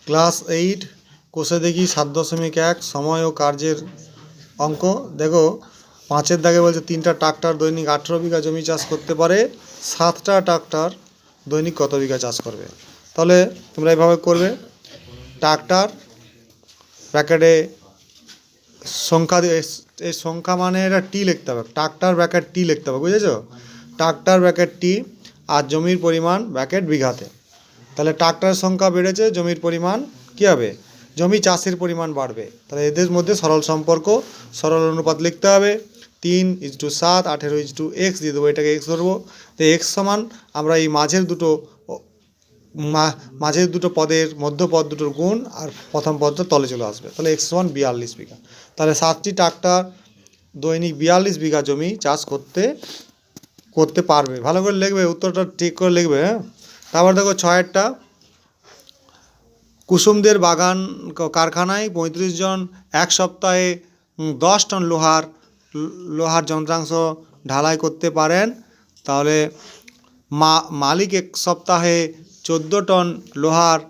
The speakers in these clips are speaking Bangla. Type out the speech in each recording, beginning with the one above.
ক্লাস 8 কোষে দেখি 7.1 সময় ও কার্যের অঙ্ক। দেখো 5-এর দাগে বলছে 3টা ট্রাক্টর দৈনিক 18 বিঘা জমি চাষ করতে পারে, 7টা ট্রাক্টর দৈনিক কত বিঘা চাষ করবে। তাহলে তোমরা এইভাবে করবে, ট্রাক্টর ব্র্যাকেটে সংখ্যা দিয়ে, এই সংখ্যা মানে এটা টি লিখতে হবে, ট্রাক্টর ব্র্যাকেট টি লিখতে হবে, বুঝেছো? ট্রাক্টর ব্র্যাকেট টি আর জমির পরিমাণ ব্র্যাকেট বিঘাতে। তাহলে ট্রাক্টরের সংখ্যা বেড়েছে, জমির পরিমাণ কী হবে, জমি চাষের পরিমাণ বাড়বে। তাহলে এদের মধ্যে সরল সম্পর্ক, সরল অনুপাত লিখতে হবে। 3:7, 18:x দিয়ে দেবো, এটাকে x ধরবো। তো x সমান আমরা এই মাঝের দুটো পদের মধ্যপদ দুটোর গুণ আর প্রথম পদটা তলে চলে আসবে। তাহলে x সমান 42 বিঘা। তাহলে 7টি ট্রাক্টর দৈনিক 42 বিঘা জমি চাষ করতে পারবে। ভালো করে লিখবে, উত্তরটা ঠিক করে লিখবে, হ্যাঁ। তারপর দেখো 6-এরটা, কুসুমদের বাগান কারখানায় 35 জন এক সপ্তাহে 10 টন লোহার যন্ত্রাংশ ঢালাই করতে পারেন। তাহলে মালিক এক সপ্তাহে 14 টন লোহার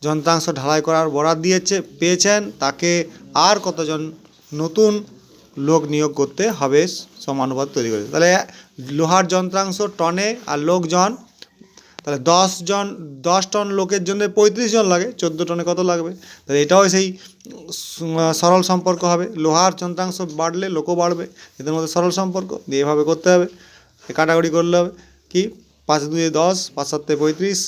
যন্ত্রাংশ ঢালাই করার বরাদ পেয়েছেন, তাকে আর কতজন নতুন লোক নিয়োগ করতে হবে সমানুপাত তৈরি করেছে। তাহলে লোহার যন্ত্রাংশ টনে আর লোকজন, তাহলে 10 টন লোকের জন্য 35 জন লাগে, 14 টনে কত লাগবে। তাহলে এটাও সেই সরল সম্পর্ক হবে, লোহার যন্ত্রাংশ বাড়লে লোকও বাড়বে, এদের মধ্যে সরল সম্পর্ক দিয়ে এভাবে করতে হবে, কাটাকুটি করলে হবে। কি 5-2 10, 5-7 35,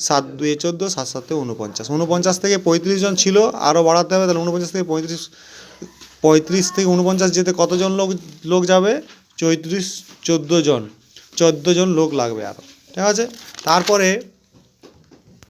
7-2 14, 7-7 49। 49 থেকে 35 জন ছিল, আরও বাড়াতে হবে। তাহলে 49 থেকে 35 থেকে 49 যেতে কতজন লোক যাবে, 14 জন লোক লাগবে আরও, ঠিক আছে। তারপরে